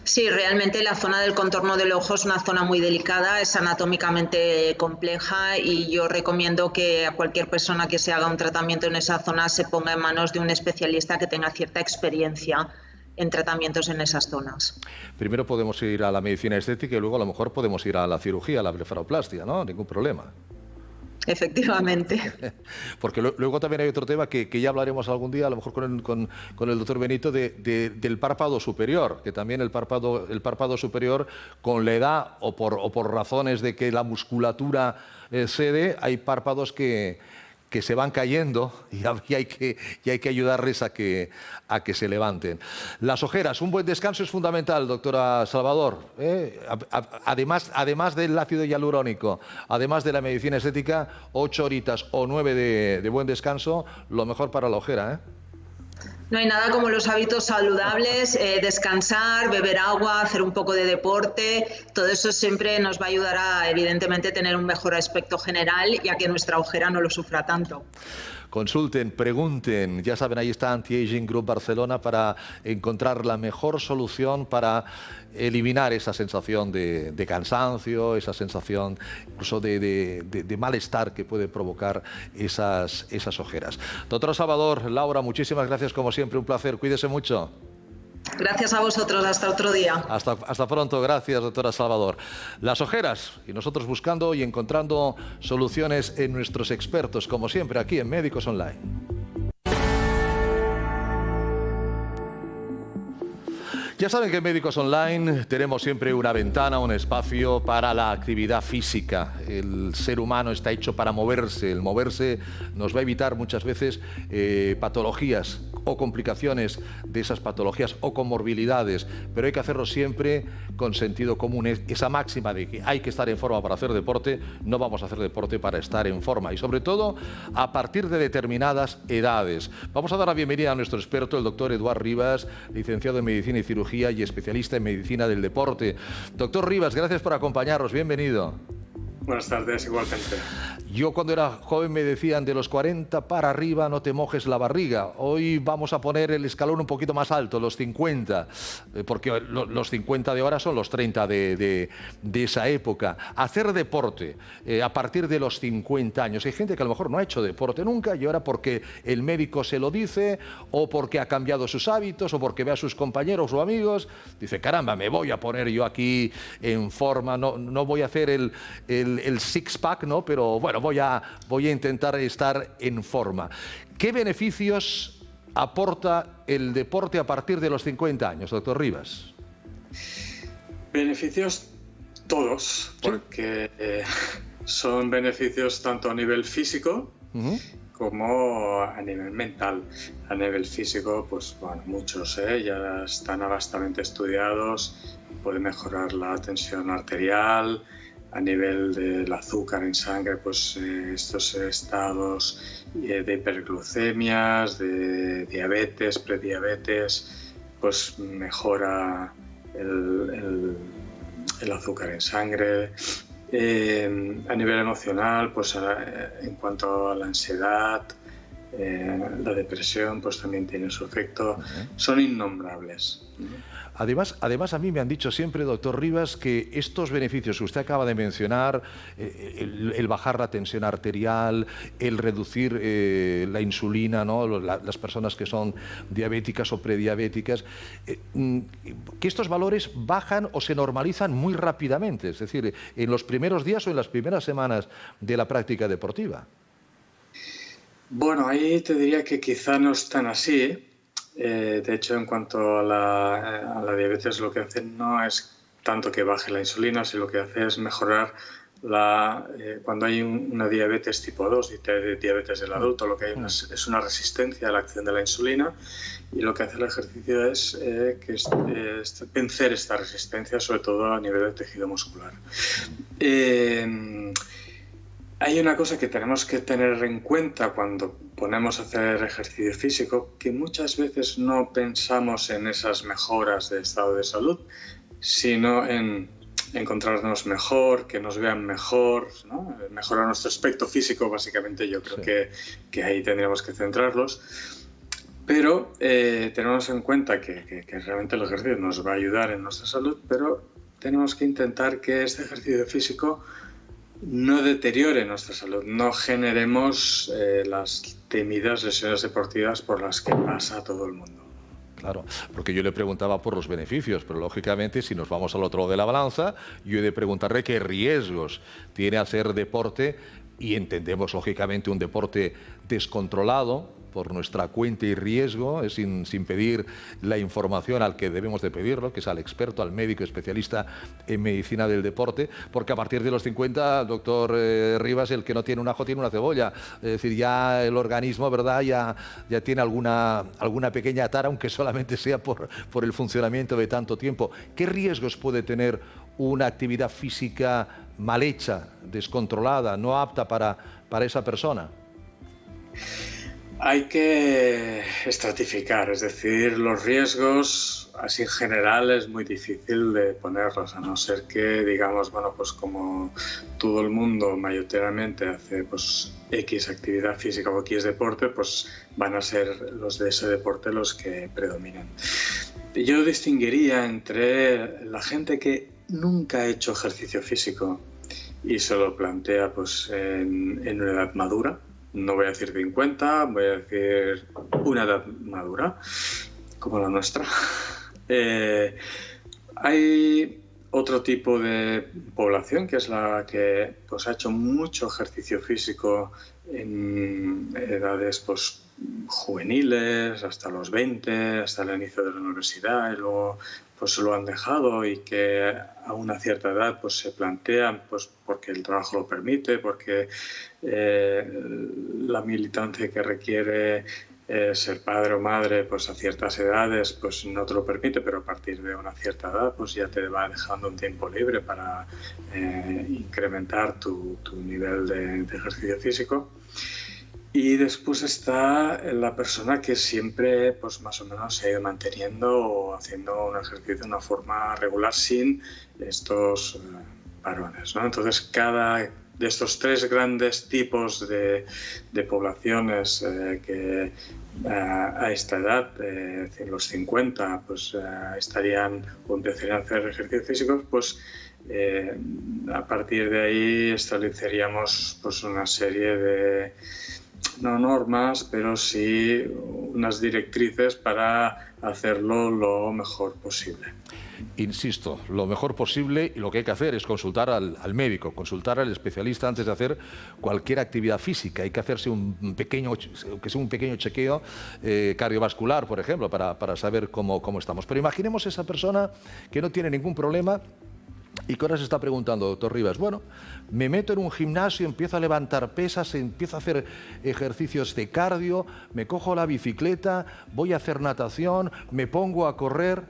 Sí, realmente la zona del contorno del ojo es una zona muy delicada, es anatómicamente compleja, y yo recomiendo que a cualquier persona que se haga un tratamiento en esa zona se ponga en manos de un especialista que tenga cierta experiencia en tratamientos en esas zonas. Primero podemos ir a la medicina estética y luego a lo mejor podemos ir a la cirugía, a la blefaroplastia, ¿no? Ningún problema. Efectivamente. Porque luego también hay otro tema que ya hablaremos algún día, a lo mejor con el doctor Benito, del párpado superior, que también el párpado superior, con la edad o por razones de que la musculatura cede, hay párpados que se van cayendo y hay que ayudarles a que se levanten. Las ojeras, un buen descanso es fundamental, doctora Salvador. Además del ácido hialurónico, además de la medicina estética, 8 horitas o 9 de buen descanso, lo mejor para la ojera, ¿eh? No hay nada como los hábitos saludables, descansar, beber agua, hacer un poco de deporte. Todo eso siempre nos va a ayudar a, evidentemente, tener un mejor aspecto general y a que nuestra ojera no lo sufra tanto. Consulten, pregunten, ya saben, ahí está Anti-Aging Group Barcelona para encontrar la mejor solución para eliminar esa sensación de cansancio, esa sensación incluso de malestar que puede provocar esas ojeras. Doctora Salvador, Laura, muchísimas gracias como siempre, un placer, cuídese mucho. Gracias a vosotros, hasta otro día. Hasta pronto, gracias, doctora Salvador. Las ojeras, y nosotros buscando y encontrando soluciones en nuestros expertos, como siempre, aquí en Médicos Online. Ya saben que en Médicos Online tenemos siempre una ventana, un espacio para la actividad física. El ser humano está hecho para moverse. El moverse nos va a evitar muchas veces patologías o complicaciones de esas patologías o comorbilidades, pero hay que hacerlo siempre con sentido común. Esa máxima de que hay que estar en forma para hacer deporte, no vamos a hacer deporte para estar en forma, y sobre todo a partir de determinadas edades. Vamos a dar la bienvenida a nuestro experto, el doctor Eduard Rivas, licenciado en Medicina y Cirugía y especialista en Medicina del Deporte. Doctor Rivas, gracias por acompañarnos, bienvenido. Buenas tardes, igualmente. Yo cuando era joven me decían de los 40 para arriba no te mojes la barriga. Hoy vamos a poner el escalón un poquito más alto, los 50, porque los 50 de ahora son los 30 de esa época. Hacer deporte a partir de los 50 años. Hay gente que a lo mejor no ha hecho deporte nunca y ahora porque el médico se lo dice o porque ha cambiado sus hábitos o porque ve a sus compañeros o amigos, dice, caramba, me voy a poner yo aquí en forma, no voy a hacer el six-pack, ¿no? Pero bueno, voy a intentar estar en forma. ¿Qué beneficios aporta el deporte a partir de los 50 años, doctor Rivas? Beneficios todos, porque son beneficios tanto a nivel físico como a nivel mental. A nivel físico, pues bueno, muchos ya están vastamente estudiados. Puede mejorar la tensión arterial. A nivel del azúcar en sangre, pues estos estados de hiperglucemias, de diabetes, prediabetes, pues mejora el azúcar en sangre. A nivel emocional, pues en cuanto a la ansiedad, la depresión, pues también tiene su efecto. Son innombrables. Además, a mí me han dicho siempre, doctor Rivas, que estos beneficios que usted acaba de mencionar, el bajar la tensión arterial, el reducir la insulina, ¿no? Las personas que son diabéticas o prediabéticas, que estos valores bajan o se normalizan muy rápidamente, es decir, en los primeros días o en las primeras semanas de la práctica deportiva. Bueno, ahí te diría que quizá no es tan así. De hecho, en cuanto a la diabetes, lo que hace no es tanto que baje la insulina, sino lo que hace es mejorar cuando hay una diabetes tipo 2, diabetes del adulto, lo que hay es una resistencia a la acción de la insulina, y lo que hace el ejercicio es vencer esta resistencia, sobre todo a nivel del tejido muscular. Hay una cosa que tenemos que tener en cuenta cuando ponemos a hacer ejercicio físico, que muchas veces no pensamos en esas mejoras de estado de salud, sino en encontrarnos mejor, que nos vean mejor, ¿no? Mejorar nuestro aspecto físico, básicamente. Yo creo que ahí tendríamos que centrarlos. Pero tenemos en cuenta que realmente el ejercicio nos va a ayudar en nuestra salud, pero tenemos que intentar que este ejercicio físico no deteriore nuestra salud, no generemos las temidas lesiones deportivas por las que pasa todo el mundo. Claro, porque yo le preguntaba por los beneficios, pero lógicamente si nos vamos al otro lado de la balanza, yo he de preguntarle qué riesgos tiene hacer deporte, y entendemos lógicamente un deporte descontrolado por nuestra cuenta y riesgo, sin pedir la información al que debemos de pedirlo, que es al experto, al médico especialista en medicina del deporte, porque a partir de los 50, doctor Rivas, el que no tiene un ajo tiene una cebolla. Es decir, ya el organismo, ¿verdad?, ya tiene alguna pequeña tara, aunque solamente sea por el funcionamiento de tanto tiempo. ¿Qué riesgos puede tener una actividad física mal hecha, descontrolada, no apta para esa persona? Hay que estratificar, es decir, los riesgos así en general es muy difícil de ponerlos, a no ser que digamos, bueno, pues como todo el mundo mayoritariamente hace pues X actividad física o X deporte, pues van a ser los de ese deporte los que predominan. Yo distinguiría entre la gente que nunca ha hecho ejercicio físico y se lo plantea pues en una edad madura. No voy a decir 50, voy a decir una edad madura, como la nuestra. Hay otro tipo de población que es la que pues, ha hecho mucho ejercicio físico en edades pues, juveniles, hasta los 20, hasta el inicio de la universidad, y luego pues lo han dejado, y que a una cierta edad pues se plantean pues porque el trabajo lo permite, porque la militancia que requiere ser padre o madre pues a ciertas edades pues no te lo permite, pero a partir de una cierta edad pues ya te va dejando un tiempo libre para incrementar tu nivel de ejercicio físico. Y después está la persona que siempre pues más o menos se ha ido manteniendo o haciendo un ejercicio de una forma regular sin estos parones, ¿no? Entonces cada de estos tres grandes tipos de poblaciones que a esta edad, los 50, pues estarían o empezarían a hacer ejercicios físicos, pues a partir de ahí estableceríamos pues una serie de no normas, pero sí unas directrices para hacerlo lo mejor posible. Insisto, lo mejor posible, y lo que hay que hacer es consultar al médico, consultar al especialista antes de hacer cualquier actividad física. Hay que hacerse un pequeño chequeo cardiovascular, por ejemplo, para saber cómo estamos. Pero imaginemos esa persona que no tiene ningún problema y que ahora se está preguntando, doctor Rivas, bueno, me meto en un gimnasio, empiezo a levantar pesas, empiezo a hacer ejercicios de cardio, me cojo la bicicleta, voy a hacer natación, me pongo a correr.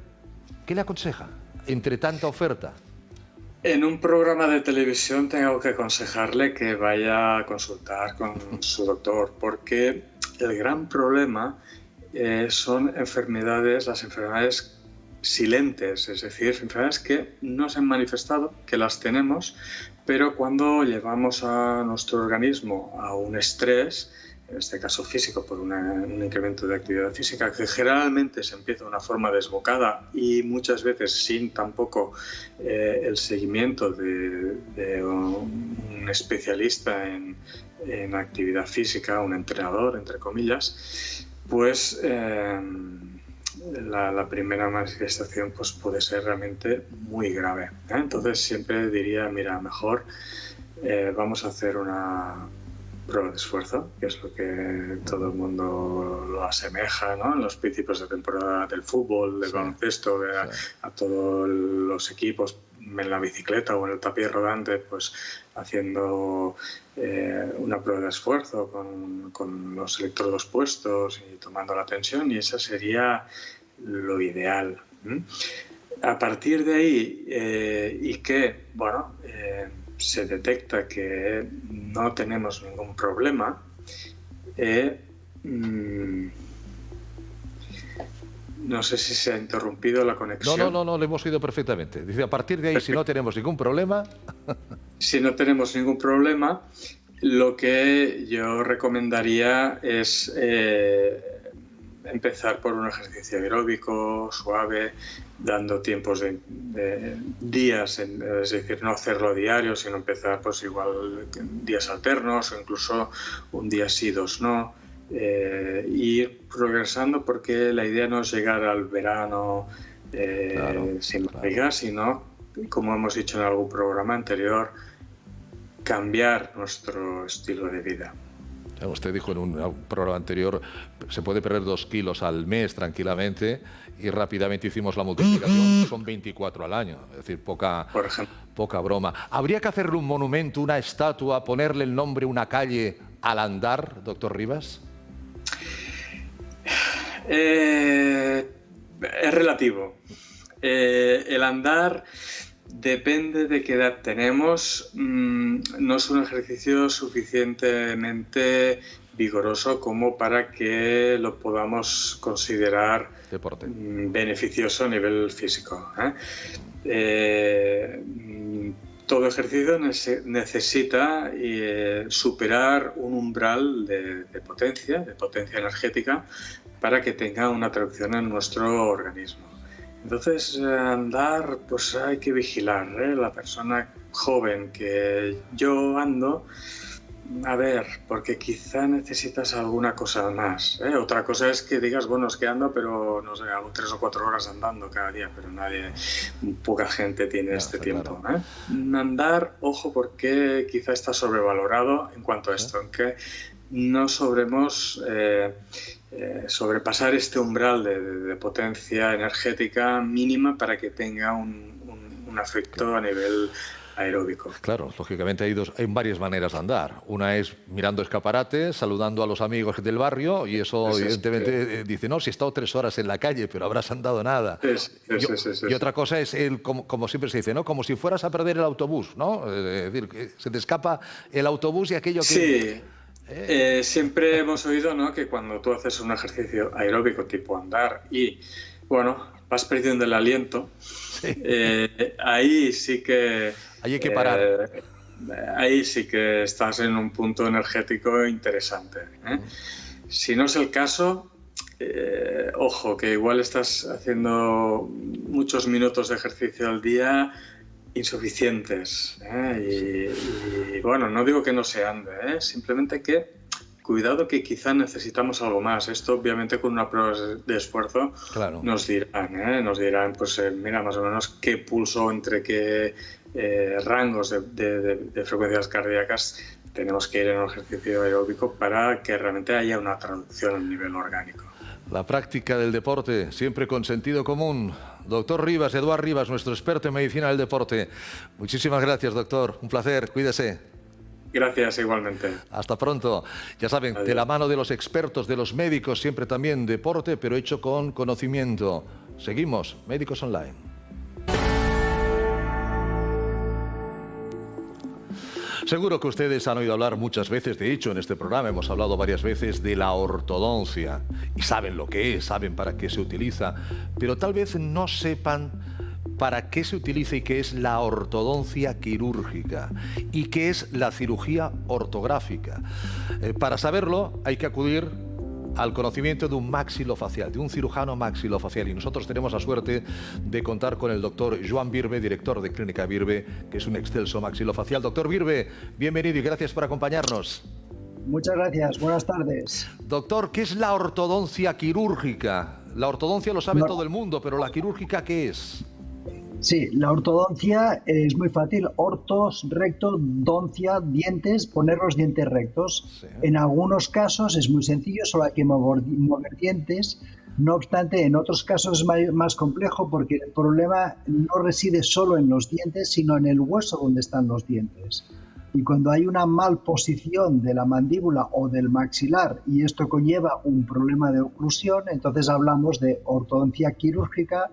¿Qué le aconseja entre tanta oferta? En un programa de televisión tengo que aconsejarle que vaya a consultar con su doctor, porque el gran problema son las enfermedades silentes, es decir, enfermedades que no se han manifestado, que las tenemos, pero cuando llevamos a nuestro organismo a un estrés, en este caso físico, por un incremento de actividad física, que generalmente se empieza de una forma desbocada y muchas veces sin tampoco el seguimiento de un especialista en actividad física, un entrenador, entre comillas, pues la primera manifestación pues, puede ser realmente muy grave, ¿eh? Entonces siempre diría, mira, mejor vamos a hacer una prueba de esfuerzo, que es lo que todo el mundo lo asemeja, ¿no? En los principios de temporada del fútbol, del baloncesto, a todos los equipos en la bicicleta o en el tapiz rodante, pues haciendo una prueba de esfuerzo con los electrodos puestos y tomando la tensión, y eso sería lo ideal. A partir de ahí, y que, bueno, se detecta que no tenemos ningún problema, no sé si se ha interrumpido la conexión. No, lo hemos oído perfectamente. Dice, a partir de ahí, si no tenemos ningún problema... Si no tenemos ningún problema, lo que yo recomendaría es empezar por un ejercicio aeróbico, suave, dando tiempos de días, es decir, no hacerlo a diario, sino empezar pues igual días alternos o incluso un día sí, dos no. Ir progresando, porque la idea no es llegar al verano sin barriga, sino, como hemos dicho en algún programa anterior, cambiar nuestro estilo de vida. Usted dijo en un programa anterior, se puede perder 2 kilos al mes tranquilamente, y rápidamente hicimos la multiplicación, son 24 al año, es decir, poca broma. ¿Habría que hacerle un monumento, una estatua, ponerle el nombre, una calle al andar, doctor Rivas? Es relativo. El andar depende de qué edad tenemos. No es un ejercicio suficientemente vigoroso como para que lo podamos considerar deporte beneficioso a nivel físico, todo ejercicio necesita superar un umbral de potencia energética, para que tenga una traducción en nuestro organismo. Entonces, andar, pues hay que vigilar, La persona joven que yo ando, A ver, porque quizá necesitas alguna cosa más, ¿eh? Otra cosa es que digas, bueno, es que ando, pero no sé, hago 3 o 4 horas andando cada día, pero poca gente tiene este tiempo, claro. ¿eh? Andar, ojo, porque quizá está sobrevalorado en cuanto a esto, en que no sobrepasar este umbral de potencia energética mínima para que tenga un efecto a nivel aeróbico. Claro, lógicamente hay varias maneras de andar. Una es mirando escaparates, saludando a los amigos del barrio, y eso evidentemente dice, no, si he estado 3 horas en la calle, pero habrás andado nada. Y otra cosa es, como siempre se dice, ¿no? Como si fueras a perder el autobús, ¿no? Es decir, que se te escapa el autobús y aquello que... Sí, siempre hemos oído, ¿no?, que cuando tú haces un ejercicio aeróbico tipo andar y, bueno, vas perdiendo el aliento, ahí sí que... Ahí hay que parar. Ahí sí que estás en un punto energético interesante, ¿eh? Si no es el caso, ojo, que igual estás haciendo muchos minutos de ejercicio al día insuficientes, ¿eh? Y bueno, no digo que no se ande, ¿eh? Simplemente que cuidado, que quizá necesitamos algo más. Esto obviamente con una prueba de esfuerzo nos dirán, pues mira, más o menos qué pulso entre qué rangos de frecuencias cardíacas tenemos que ir en un ejercicio aeróbico para que realmente haya una traducción a nivel orgánico. La práctica del deporte, siempre con sentido común. Doctor Rivas, Eduard Rivas, nuestro experto en medicina del deporte. Muchísimas gracias, doctor. Un placer. Cuídese. Gracias, igualmente. Hasta pronto. Ya saben, de la mano de los expertos, de los médicos, siempre también deporte, pero hecho con conocimiento. Seguimos, Médicos Online. Seguro que ustedes han oído hablar muchas veces, de hecho en este programa hemos hablado varias veces de la ortodoncia y saben lo que es, saben para qué se utiliza, pero tal vez no sepan para qué se utiliza y qué es la ortodoncia quirúrgica y qué es la cirugía ortográfica. Para saberlo hay que acudir al conocimiento de un maxilofacial, de un cirujano maxilofacial, y nosotros tenemos la suerte de contar con el doctor Joan Birbe, director de Clínica Birbe, que es un excelso maxilofacial. Doctor Birbe, bienvenido y gracias por acompañarnos. Muchas gracias, buenas tardes. Doctor, ¿qué es la ortodoncia quirúrgica? La ortodoncia lo sabe todo el mundo, pero ¿la quirúrgica qué es? Sí, la ortodoncia es muy fácil. Ortos, recto, doncia, dientes, poner los dientes rectos. Sí. En algunos casos es muy sencillo, solo hay que mover dientes. No obstante, en otros casos es más complejo porque el problema no reside solo en los dientes, sino en el hueso donde están los dientes. Y cuando hay una malposición de la mandíbula o del maxilar y esto conlleva un problema de oclusión, entonces hablamos de ortodoncia quirúrgica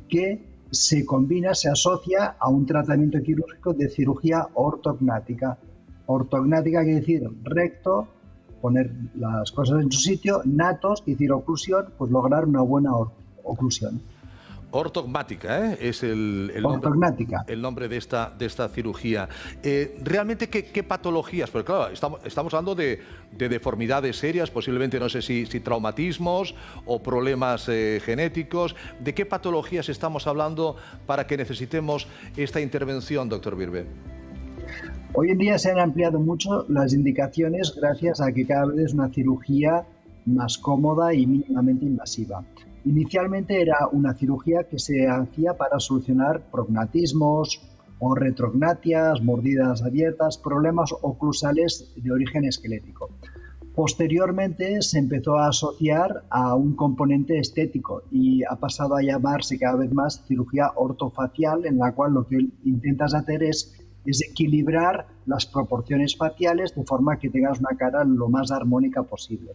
que se combina, se asocia a un tratamiento quirúrgico de cirugía ortognática. Ortognática quiere decir recto, poner las cosas en su sitio, natos, quiere decir oclusión, pues lograr una buena oclusión. Ortognática, es el nombre de esta cirugía. ¿Realmente qué patologías? Porque claro, estamos hablando de deformidades serias, posiblemente no sé si traumatismos o problemas genéticos. ¿De qué patologías estamos hablando para que necesitemos esta intervención, doctor Birbe? Hoy en día se han ampliado mucho las indicaciones gracias a que cada vez es una cirugía más cómoda y mínimamente invasiva. Inicialmente era una cirugía que se hacía para solucionar prognatismos o retrognatias, mordidas abiertas, problemas oclusales de origen esquelético. Posteriormente se empezó a asociar a un componente estético y ha pasado a llamarse cada vez más cirugía ortofacial, en la cual lo que intentas hacer es equilibrar las proporciones faciales de forma que tengas una cara lo más armónica posible.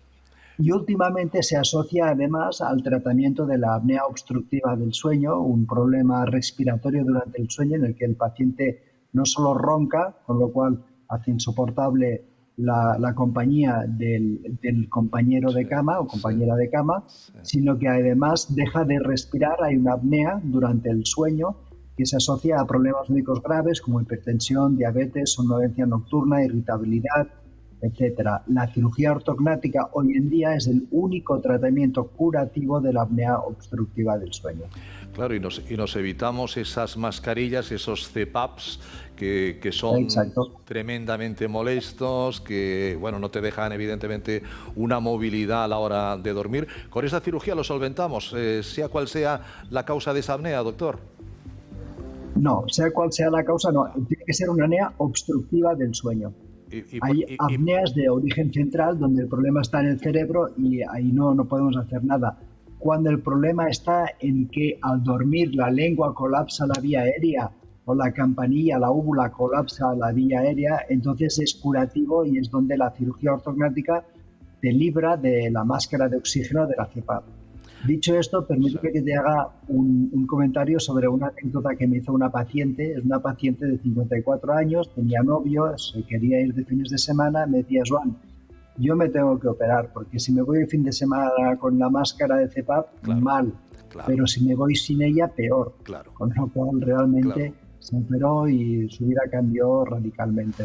Y últimamente se asocia además al tratamiento de la apnea obstructiva del sueño, un problema respiratorio durante el sueño en el que el paciente no solo ronca, con lo cual hace insoportable la compañía del compañero de cama o compañera de cama, sino que además deja de respirar, hay una apnea durante el sueño que se asocia a problemas médicos graves como hipertensión, diabetes, somnolencia nocturna, irritabilidad, etcétera. La cirugía ortognática hoy en día es el único tratamiento curativo de la apnea obstructiva del sueño. Claro, y nos evitamos esas mascarillas, esos CPAPs que son Exacto. tremendamente molestos, que bueno, no te dejan evidentemente una movilidad a la hora de dormir. Con esa cirugía lo solventamos, sea cual sea la causa de esa apnea, doctor. No, sea cual sea la causa, no. Tiene que ser una apnea obstructiva del sueño. Hay apneas de origen central donde el problema está en el cerebro y ahí no podemos hacer nada. Cuando el problema está en que al dormir la lengua colapsa la vía aérea o la campanilla, la úvula colapsa la vía aérea, entonces es curativo y es donde la cirugía ortognática te libra de la máscara de oxígeno de la CPAP. Dicho esto, permíteme que te haga un comentario sobre una anécdota que me hizo una paciente. Es una paciente de 54 años, tenía novio, se quería ir de fines de semana, me decía: Joan, yo me tengo que operar, porque si me voy el fin de semana con la máscara de CPAP, mal, pero si me voy sin ella, peor. Con lo cual realmente se operó y su vida cambió radicalmente.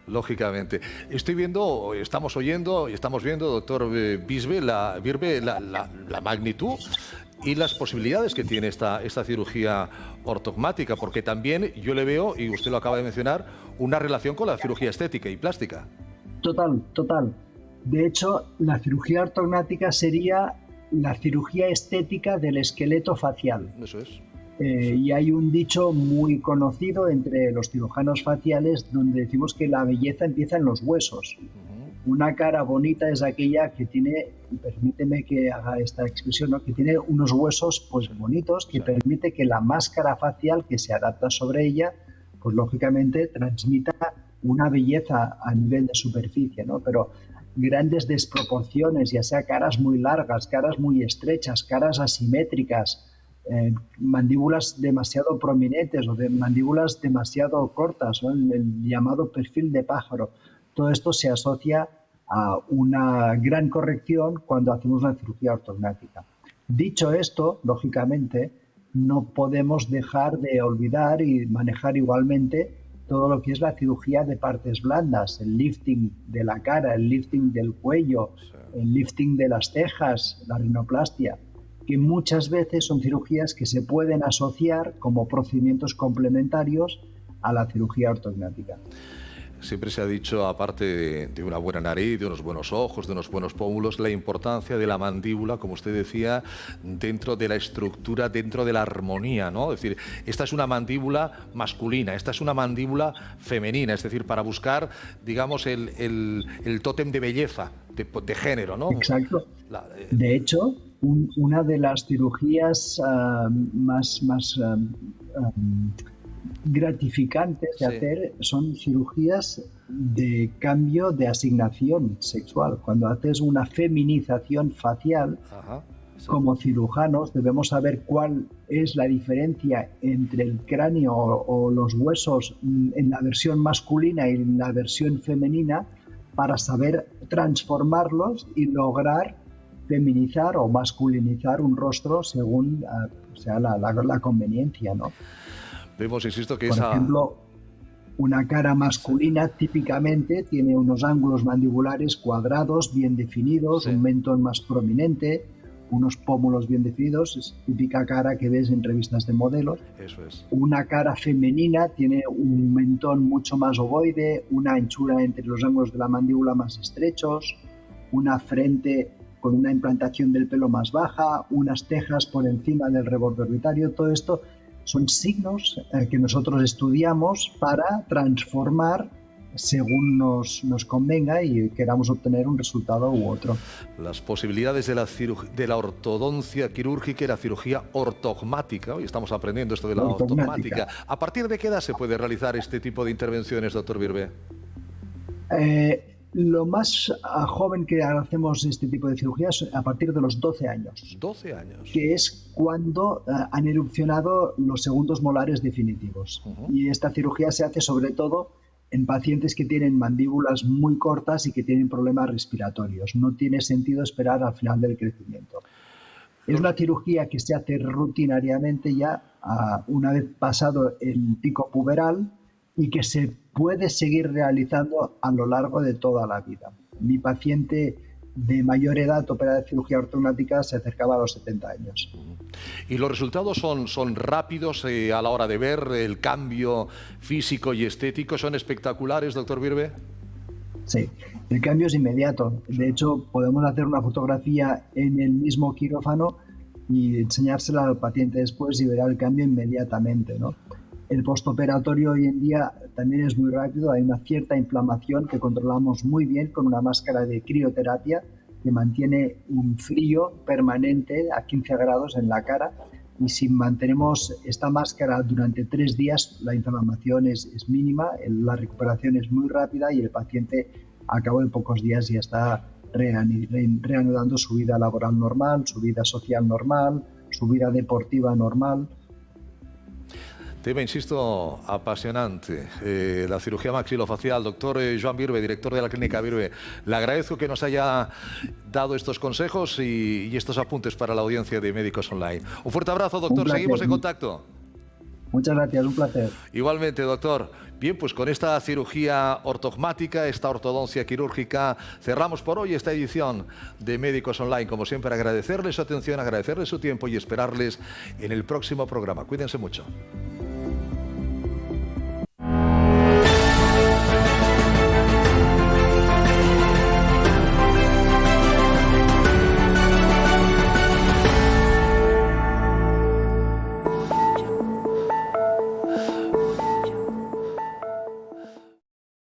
Lógicamente. Estamos oyendo y estamos viendo, doctor Virbe, la magnitud y las posibilidades que tiene esta cirugía ortogmática, porque también yo le veo, y usted lo acaba de mencionar, una relación con la cirugía estética y plástica. Total. De hecho, la cirugía ortognática sería la cirugía estética del esqueleto facial. Eso es. Y hay un dicho muy conocido entre los cirujanos faciales donde decimos que la belleza empieza en los huesos. Una cara bonita es aquella que tiene, permíteme que haga esta expresión, ¿no?, que tiene unos huesos pues bonitos, que permite que la máscara facial que se adapta sobre ella, pues lógicamente transmita una belleza a nivel de superficie, ¿no? Pero grandes desproporciones, ya sea caras muy largas, caras muy estrechas, caras asimétricas, mandíbulas demasiado prominentes o de mandíbulas demasiado cortas, ¿no?, el llamado perfil de pájaro. Todo esto se asocia a una gran corrección cuando hacemos una cirugía ortognática. Dicho esto, lógicamente, no podemos dejar de olvidar y manejar igualmente todo lo que es la cirugía de partes blandas, el lifting de la cara, el lifting del cuello, el lifting de las cejas, la rinoplastia, que muchas veces son cirugías que se pueden asociar como procedimientos complementarios a la cirugía ortognática. Siempre se ha dicho, aparte de una buena nariz, de unos buenos ojos, de unos buenos pómulos, la importancia de la mandíbula, como usted decía, dentro de la estructura, dentro de la armonía, ¿no? Es decir, esta es una mandíbula masculina, esta es una mandíbula femenina, es decir, para buscar, digamos, el tótem de belleza, de género, ¿no? Exacto. De hecho, una de las cirugías más gratificantes de hacer son cirugías de cambio de asignación sexual. Cuando haces una feminización facial, como cirujanos debemos saber cuál es la diferencia entre el cráneo o los huesos en la versión masculina y en la versión femenina para saber transformarlos y lograr feminizar o masculinizar un rostro según sea la conveniencia, ¿no? Vemos, insisto, que por ejemplo, una cara masculina típicamente tiene unos ángulos mandibulares cuadrados, bien definidos, un mentón más prominente, unos pómulos bien definidos, es típica cara que ves en revistas de modelos. Eso es. Una cara femenina tiene un mentón mucho más ovoide, una anchura entre los ángulos de la mandíbula más estrechos, una frente con una implantación del pelo más baja, unas cejas por encima del reborde orbitario. Todo esto son signos que nosotros estudiamos para transformar según nos convenga y queramos obtener un resultado u otro. Las posibilidades de la ortodoncia quirúrgica y la cirugía ortogmática. Hoy estamos aprendiendo esto de la ortogmática. ¿A partir de qué edad se puede realizar este tipo de intervenciones, doctor Virbe? Lo más joven que hacemos este tipo de cirugías a partir de los 12 años. 12 años. Que es cuando han erupcionado los segundos molares definitivos. Y esta cirugía se hace sobre todo en pacientes que tienen mandíbulas muy cortas y que tienen problemas respiratorios. No tiene sentido esperar al final del crecimiento. Es una cirugía que se hace rutinariamente ya una vez pasado el pico puberal y que se puedes seguir realizando a lo largo de toda la vida. Mi paciente de mayor edad operada de cirugía ortognática se acercaba a los 70 años. ¿Y los resultados son rápidos a la hora de ver el cambio físico y estético? ¿Son espectaculares, doctor Birbe? Sí, el cambio es inmediato. De hecho, podemos hacer una fotografía en el mismo quirófano y enseñársela al paciente después y verá el cambio inmediatamente, ¿no? El postoperatorio hoy en día también es muy rápido. Hay una cierta inflamación que controlamos muy bien con una máscara de crioterapia que mantiene un frío permanente a 15 grados en la cara, y si mantenemos esta máscara durante 3 días, la inflamación es mínima, la recuperación es muy rápida y el paciente a cabo de pocos días ya está reanudando su vida laboral normal, su vida social normal, su vida deportiva normal. Tema, insisto, apasionante. La cirugía maxilofacial. Doctor Joan Birbe, director de la Clínica Birbe, le agradezco que nos haya dado estos consejos y estos apuntes para la audiencia de Médicos Online. Un fuerte abrazo, doctor. Seguimos en contacto. Muchas gracias, un placer. Igualmente, doctor. Bien, pues con esta cirugía ortogmática, esta ortodoncia quirúrgica, cerramos por hoy esta edición de Médicos Online. Como siempre, agradecerles su atención, agradecerles su tiempo y esperarles en el próximo programa. Cuídense mucho.